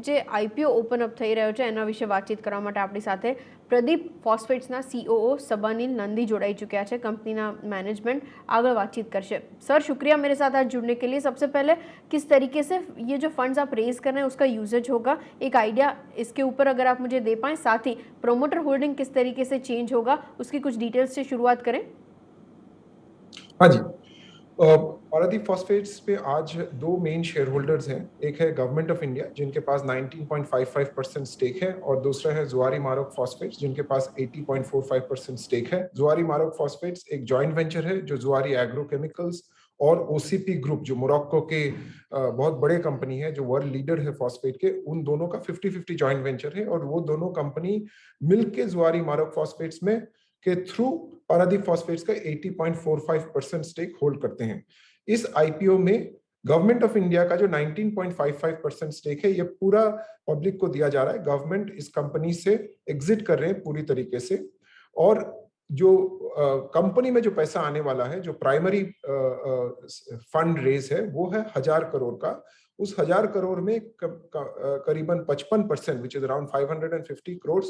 જે IPO open up થઈ રહ્યો છે એના વિશે વાતચીત કરવા માટે આપણી સાથે પ્રદીપ ફોસ્ફેટ્સના સીઓઓ સબાનીલ नंदी જોડાઈ ચૂક્યા છે કંપનીના मैनेजमेंट આગળ बातचीत करશે। सर शुक्रिया मेरे साथ आज जुड़ने के लिए। सबसे पहले किस तरीके से ये जो फंड्स आप रेज कर रहे हैं उसका यूजेज होगा, एक आइडिया इसके ऊपर अगर आप मुझे दे पाएँ, साथ ही प्रोमोटर होल्डिंग किस तरीके से चेंज होगा उसकी कुछ डिटेल्स से शुरुआत करें। हाँ जी, पारादीप फॉस्फेट्स पे आज दो मेन शेयर होल्डर्स हैं। एक है गवर्नमेंट ऑफ इंडिया जिनके पास 19.55% स्टेक है और दूसरा है जुआरी मारोक फॉस्फेट्स जिनके पास 80.45% स्टेक है। जुआरी मारोक फॉस्फेट्स एक जॉइंट वेंचर है जो जुआरी एग्रोकेमिकल्स और ओसीपी ग्रुप जो मोरक्को के बहुत बड़े कंपनी है, जो वर्ल्ड लीडर है फॉस्फेट के, उन दोनों का 50-50 जॉइंट वेंचर है और वो दोनों कंपनी मिलके जुआरी मारोक फॉस्फेट्स में के थ्रू पारादीप फॉस्फेट्स का 80.45% स्टेक होल्ड करते हैं। इस आईपीओ में गवर्नमेंट ऑफ इंडिया का जो 19.55% स्टेक है ये पूरा पब्लिक को दिया जा रहा है। गवर्नमेंट इस कंपनी से एग्जिट कर रहे हैं पूरी तरीके से और जो कंपनी में जो पैसा आने वाला है, जो प्राइमरी फंड रेज है वो है 1000 करोड़ का। उस 1000 करोड़ में करीबन 55% विच इज अराउंड 550 करोड़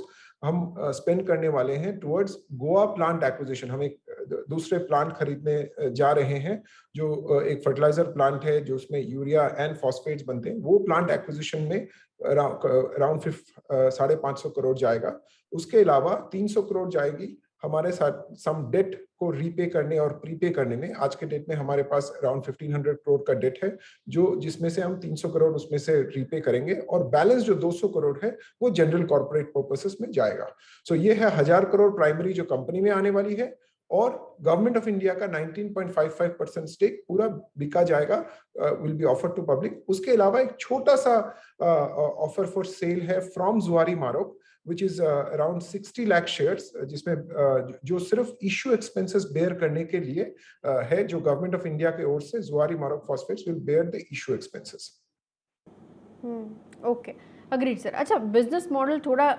हम स्पेंड करने वाले हैं टुवर्ड्स गोवा प्लांट एक्विजिशन। हम एक दूसरे प्लांट खरीदने जा रहे हैं जो एक फर्टिलाइजर प्लांट है जो उसमें यूरिया एंड फॉस्फेट्स बनते हैं। वो प्लांट एक्विजिशन में अराउंड 550 करोड़ जाएगा। उसके अलावा 300 करोड़ जाएगी हमारे साथ सम डेट को रीपे करने और प्रीपे करने में। आज के डेट में हमारे पास अराउंड 1500 करोड़ का डेट है जो जिसमें से हम 300 करोड़ उसमें से रीपे करेंगे और बैलेंस जो 200 करोड़ है वो जनरल कॉर्पोरेट पर्पसेस में जाएगा। सो ये है 1000 करोड़ प्राइमरी जो कंपनी में आने वाली है और गवर्नमेंट ऑफ इंडिया का 19.55% स्टेक पूरा बिका जाएगा, will be offer to public. उसके अलावा एक छोटा सा ऑफर फॉर सेल है from Zuari Maroc which is around 60 lakh shares जिसमें जो सिर्फ इश्यू एक्सपेंसेस बेयर करने के लिए है, जो गवर्नमेंट ऑफ इंडिया की ओर से Zuari Maroc phosphates will bear the issue expenses. Okay, agreed sir. अच्छा, बिजनेस मॉडल थोड़ा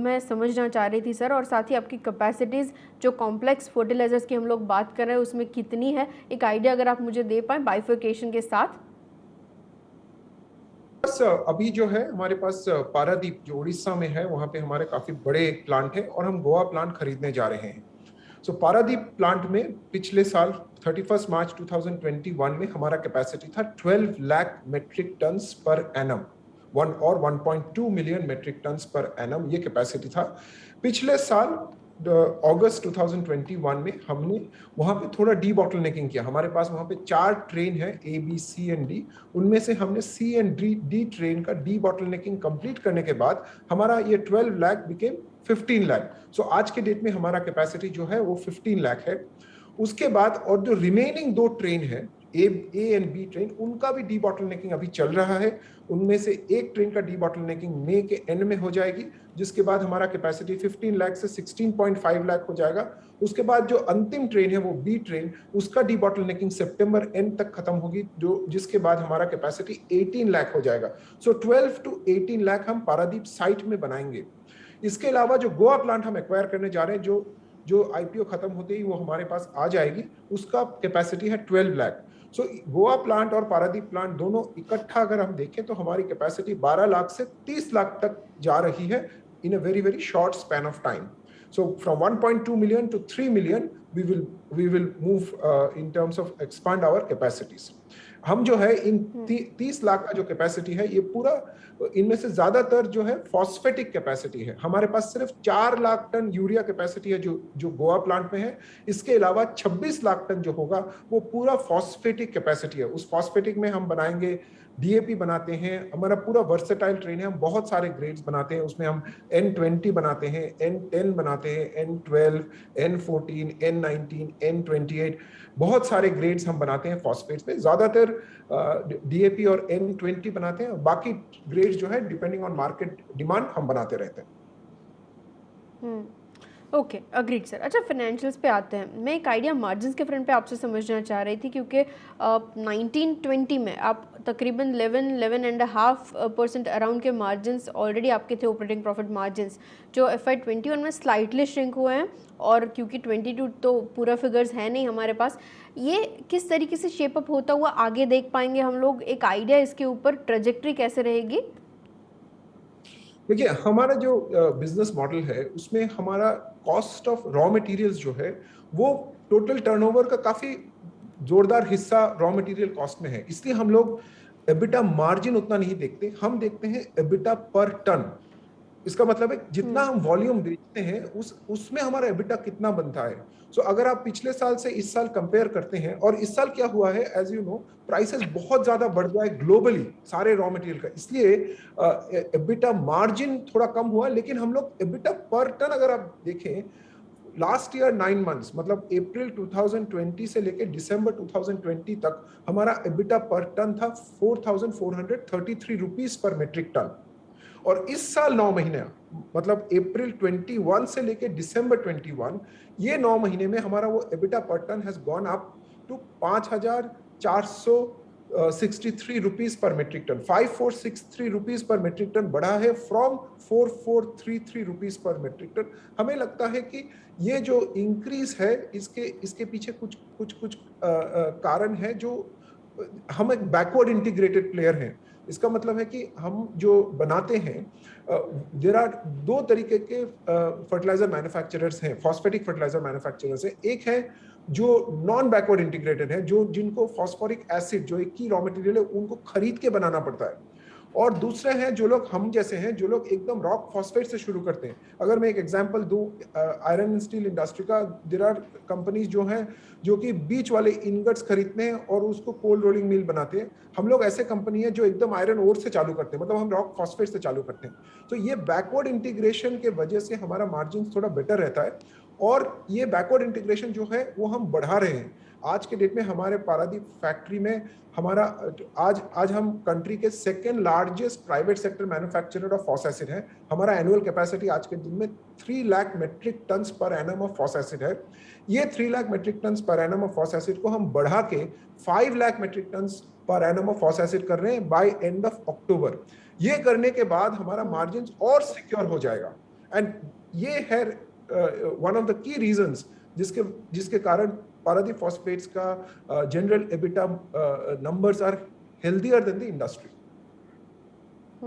मैं समझना चाह रही थी सर, और साथ ही आपकी कैपेसिटीज जो कॉम्प्लेक्स फर्टिलाइजर्स की हम लोग बात कर रहे हैं उसमें कितनी है, एक आइडिया अगर आप मुझे दे पाएं बाइफर्केशन के साथ। अभी जो है हमारे पास पारादीप जो उड़ीसा में है वहां पे हमारे काफी बड़े प्लांट है और हम गोवा प्लांट खरीदने जा रहे हैं। सो पारादीप प्लांट में पिछले साल 31 मार्च 2021 में हमारा कैपेसिटी था 12 lakh metric tons per annum, 1.2 million metric tons per annum ये कैपेसिटी था। पिछले साल अगस्त 2021 में हमने वहां पे थोड़ा डी बॉटलनेकिंग किया। हमारे पास वहां पे 4 ट्रेन है A B C and D, उनमें से हमने सी एंड डी ट्रेन का डी बॉटलनेकिंग कंप्लीट करने के बाद हमारा ये 12 लाख बिकेम 15 लाख। सो आज के डेट में हमारा कैपेसिटी जो है वो 15 लाख है। उसके बाद और जो रिमेनिंग 2 ट्रेन है ए एंड बी ट्रेन, उनका भी डी बॉटलनेकिंग अभी चल रहा है। उनमें से एक ट्रेन का डी बॉटलनेकिंग मई के एंड में हो जाएगी, जिसके बाद हमारा कैपेसिटी 15 लाख से 16.5 लाख हो जाएगा। उसके बाद जो अंतिम ट्रेन है वो बी ट्रेन, उसका डी बॉटलनेकिंग सितंबर एंड तक खत्म होगी, जो जिसके बाद हमारा कैपेसिटी 18 लाख हो जाएगा। सो 12 to 18 लाख हम पारादीप साइट में बनाएंगे। इसके अलावा जो गोवा प्लांट हम एक्वायर करने जा रहे हैं, जो आईपीओ खत्म होते ही वो हमारे पास आ जाएगी, उसका कैपेसिटी है 12 लाख। सो गोवा प्लांट और पारादीप प्लांट दोनों इकट्ठा अगर हम देखें तो हमारी कैपेसिटी 12 लाख से 30 लाख तक जा रही है in a very short span of time. So from 1.2 million to 3 million we will move in terms of expand our capacities. हम जो है इन 30 लाख का जो कैपेसिटी है ये पूरा, इनमें से ज्यादातर जो है फॉस्फेटिक कैपेसिटी है। हमारे पास सिर्फ 4 लाख टन यूरिया कैपेसिटी है जो गोवा प्लांट में है। इसके अलावा 26 लाख टन जो होगा वो पूरा फॉस्फेटिक कैपेसिटी है। उस फॉस्फेटिक में हम बनाएंगे डीएपी बनाते हैं, हमारा पूरा वर्सेटाइल ट्रेन है, हम बहुत सारे ग्रेड्स बनाते हैं। उसमें हम N20 बनाते हैं, N10 बनाते हैं, N12, N14, N19, N28, बहुत सारे ग्रेड्स हम बनाते हैं फॉस्फेट्स में। ज्यादातर डीएपी और N20 बनाते हैं, बाकी ग्रेड्स जो है डिपेंडिंग ऑन मार्केट डिमांड हम बनाते रहते हैं। Okay, agreed sir. अच्छा, फाइनेंशियल्स पे आते हैं। मैं एक आइडिया मार्जिन्स के फ्रंट पे आपसे समझना चाह रही थी, क्योंकि 1920 में आप तकरीबन 11.5% अराउंड के मार्जिन्स ऑलरेडी आपके थे, ऑपरेटिंग प्रॉफिट मार्जिन्स, जो FY21 में स्लाइटली श्रिंक हुए हैं। और क्योंकि 22 तो पूरा फिगर्स है नहीं हमारे पास, ये किस तरीके से शेपअप होता हुआ आगे देख पाएंगे हम लोग, एक आइडिया इसके ऊपर ट्रेजेक्ट्री कैसे रहेगी? देखिए, हमारा जो बिजनेस मॉडल है उसमें हमारा कॉस्ट ऑफ रॉ मटेरियल्स जो है वो टोटल टर्नओवर का काफी जोरदार हिस्सा रॉ मटेरियल कॉस्ट में है, इसलिए हम लोग एबिटा मार्जिन उतना नहीं देखते, हम देखते हैं एबिटा पर टन। इसका मतलब है जितना हम वॉल्यूम बेचते हैं उसमें हमारा एबिटा कितना बनता है। सो अगर आप पिछले साल से इस साल कंपेयर करते हैं, और इस साल क्या हुआ है, एज यू नो प्राइसेस बहुत ज्यादा बढ़ गया है ग्लोबली सारे रॉ मटेरियल का, इसलिए एबिटा मार्जिन थोड़ा कम हुआ, लेकिन हम लोग एबिटा पर टन अगर आप देखें लास्ट ईयर 9 मंथ्स मतलब अप्रैल 2020 से लेकर दिसंबर 2020 तक हमारा एबिटा पर टन था 4,433 रुपीस पर मेट्रिक टन। और इस साल 9 महीने मतलब अप्रैल 21 से लेके दिसंबर 21, ये 9 महीने में हमारा वो EBITDA per ton has gone up to 5,463 rupees per metric ton. 5,463 rupees per metric ton बढ़ा है from 4,433 rupees per metric ton. हमें लगता है कि ये जो इंक्रीज है इसके पीछे कुछ कुछ कुछ कारण है, जो हम एक बैकवर्ड इंटीग्रेटेड प्लेयर हैं। इसका मतलब है कि हम जो बनाते हैं, देयर आर दो तरीके के फर्टिलाइजर मैन्युफैक्चरर्स हैं, फॉस्फेटिक फर्टिलाइजर मैन्युफैक्चरर्स हैं। एक है जो नॉन बैकवर्ड इंटीग्रेटेड है, जो जिनको फॉस्फोरिक एसिड जो एक की रॉ मटेरियल है उनको खरीद के बनाना पड़ता है, और दूसरे हैं जो लोग हम जैसे हैं जो लोग एकदम रॉक फॉस्फेट से शुरू करते हैं। अगर मैं एक एग्जांपल दूं आयरन एंड स्टील इंडस्ट्री का, देयर आर कंपनीज जो हैं जो कि बीच वाले इनगट्स खरीदते हैं और उसको कोल्ड रोलिंग मिल बनाते हैं। हम लोग ऐसे कंपनी है जो एकदम आयरन ओर से चालू करते हैं, मतलब हम रॉक फॉस्फेट से चालू करते हैं। तो ये बैकवर्ड इंटीग्रेशन के वजह से हमारा मार्जिन थोड़ा बेटर रहता है, और ये बैकवर्ड इंटीग्रेशन जो है वो हम बढ़ा रहे हैं। आज के डेट में हमारे पारादीप फैक्ट्री में हमारा आज हम कंट्री के second largest private sector manufacturer of phos acid है। हमारा एनुअल कैपेसिटी आज के दिन में 3 lakh metric tons per annum of phos acid है। ये 3 lakh metric tons per annum of phos acid को हम बढ़ा के 5 lakh metric tons per annum of phos acid कर रहे हैं बाय एंड ऑफ अक्टूबर। ये करने के बाद हमारा मार्जिन और सिक्योर हो जाएगा, एंड ये है one of the key reasons जिसके कारण पारादीप फॉस्फेट्स का general EBITDA numbers are healthier than the industry.